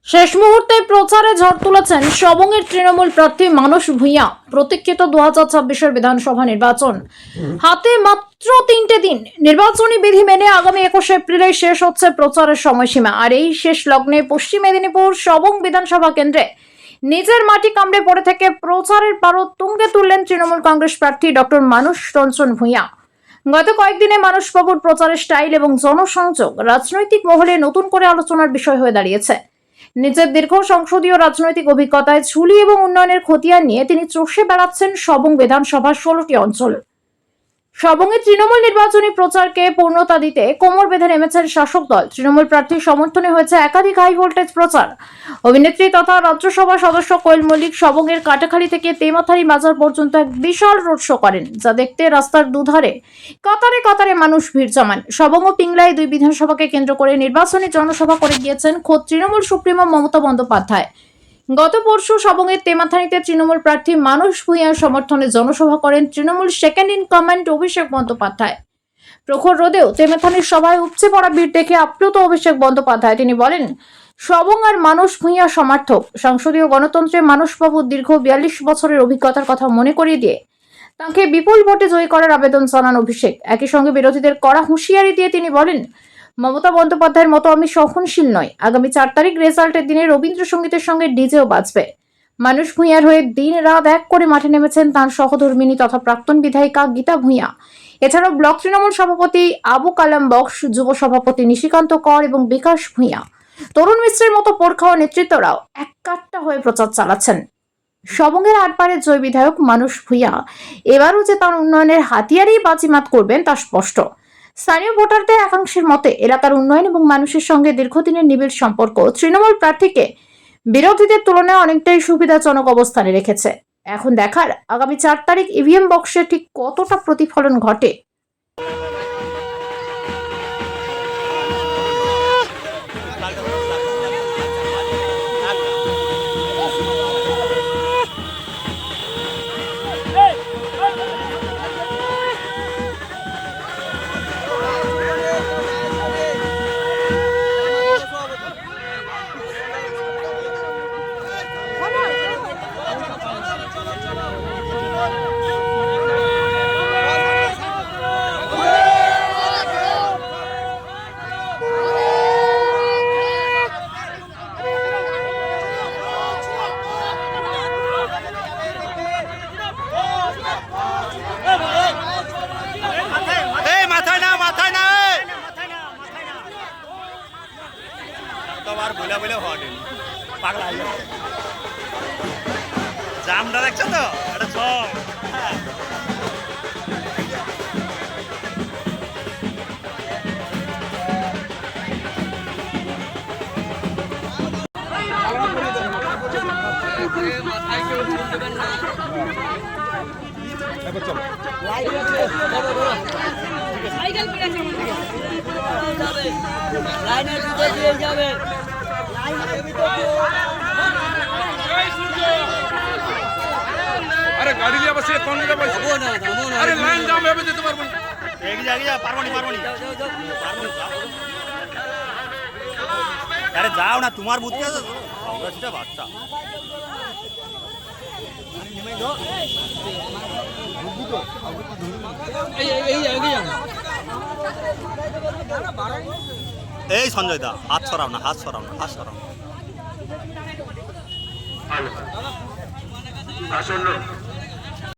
শেষ মুহূর্তে প্রচারে ঝড় তুলেছেন সবংয়ের তৃণমূল প্রার্থী মানস ভূঁইয়া। প্রতীক্ষিত 2026-এর বিধানসভা নির্বাচন হাতে মাত্র 3টে দিন। নির্বাচনী বিধি মেনে আগামী 21 এপ্রিলে শেষ হচ্ছে প্রচারের সময়সীমা। আর এই শেষ লগ্নে পশ্চিম মেদিনীপুর সবং বিধানসভা কেন্দ্রে নিজের মাটি কামড়ে পড়ে থেকে প্রচারের পারদ তুঙ্গে তুললেন তৃণমূল কংগ্রেস প্রার্থী ডক্টর মানস রঞ্জন ভূঁইয়া। গত কয়েকদিনে মানসবাবুর প্রচারের স্টাইল এবং জনসংযোগ রাজনৈতিক মহলে নতুন করে আলোচনার বিষয় হয়ে দাঁড়িয়েছে। নিজের দীর্ঘ সংসদীয় রাজনৈতিক অভিজ্ঞতায় ঝুলি এবং উন্নয়নের খতিয়ান নিয়ে তিনি চষে বেড়াচ্ছেন সবং বিধানসভার 16টি অঞ্চল। সবংয়ে তৃণমূল নির্বাচনী প্রচারকে পূর্ণতা দিতে কোমর বেঁধে নেমেছেন শাসক দল। তৃণমূল প্রার্থীর সমর্থনে হয়েছে একাধিক হাই ভোল্টেজ প্রচার। অভিনেত্রী তথা রাজ্যসভা সদস্য কোয়েল মল্লিক সবংয়ের কাটাখালী থেকে তেমাথারি বাজার পর্যন্ত এক বিশাল রোড শো করেন, যা দেখতে রাস্তার দুধারে কাতারে কাতারে মানুষ ভিড় জমান। সবং ও পিংলায় দুই বিধানসভাকে কেন্দ্র করে নির্বাচনী জনসভা করে গিয়েছেন খোদ তৃণমূল সুপ্রিমো মমতা বন্দ্যোপাধ্যায়। গত পরশু সবংয়ের তেমাথানিতে তৃণমূল প্রার্থী মানস ভূঁইয়ার সমর্থনে জনসভা করেন Trinamool second in command Abhishek Bandyopadhyay. প্রখর রোদেও তেমাথানির সভায় উপচে পড়া ভিড় দেখে আপ্লুত অভিষেক বন্দ্যোপাধ্যায়। তিনি বলেন, সবং আর মানস ভূঁইয়া সমর্থক। সংসদীয় গণতন্ত্রে মানসবাবুর দীর্ঘ 42 বছরের অভিজ্ঞতার কথা মনে করিয়ে দিয়ে তাঁকে বিপুল ভোটে জয়ী করার আবেদন জানান অভিষেক। একই সঙ্গে বিরোধীদের কড়া হুঁশিয়ারি দিয়ে তিনি বলেন, মমতা বন্দ্যোপাধ্যায়ের মতো আমি সহনশীল নই। আগামী 4 তারিখ রেজাল্টের দিনে রবীন্দ্রসঙ্গীতের সঙ্গে ডিজেও বাজবে। মানস ভূঁইয়ার হয়ে দিন রাত এক করে মাঠে নেমেছেন তাঁর সহধর্মিনী তথা প্রাক্তন বিধায়িকা গীতা ভূঁইয়া। এছাড়াও ব্লক তৃণমূল সভাপতি আবু কালাম বক্স, যুব সভাপতি নিশিকান্ত কর এবং বিকাশ ভূঁইয়া, তরুণ মিশ্রের মতো পোড়খাওয়া নেতৃত্বরাও এককাট্টা হয়ে প্রচার চালাচ্ছেন। সবংয়ের 8 বারের জয় বিধায়ক মানস ভূঁইয়া এবারও যে তার উন্নয়নের হাতিয়ারেই বাজিমাত করবেন তা স্পষ্ট। স্থানীয় ভোটারদের একাংশের মতে এলাকার উন্নয়ন এবং মানুষের সঙ্গে দীর্ঘদিনের নিবিড় সম্পর্ক তৃণমূল প্রার্থীকে বিরোধীদের তুলনায় অনেকটাই সুবিধাজনক অবস্থানে রেখেছে। এখন দেখার আগামী 4 তারিখ ইভিএম বক্সে ঠিক কতটা প্রতিফলন ঘটে। বলে বলে হটে পাগলা হয়ে যাচ্ছে। জামটা দেখছো তো, এটা সব লাইনের ভিতর দিয়ে যাবে। আরে গাড়ি নিয়ে বসে কোন জায়গায় বসে আরে লাইন জাম হবে যেতে পারবো না। এই জায়গা পারবনি আরে যাও না, তোমার বুদ্ধি আছে তো বাচ্চা এই সঞ্জয় দা হাত সরাও না, হাত সরাও না, হাত সরাও না। আসন্ন